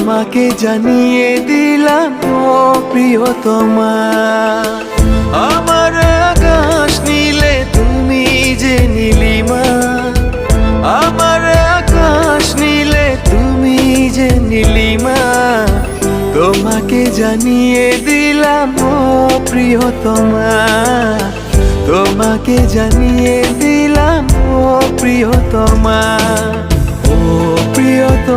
তোমাকে জানিয়ে দিলাম ও প্রিয়তমা। আমার আকাশ নীলে তুমি যে নীলিমা, আমার আকাশ নীলে তুমি যে নীলিমা। তোমাকে জানিয়ে দিলাম ও প্রিয়তমা, তোমাকে জানিয়ে দিলাম ও প্রিয়তমা, ও প্রিয়তমা।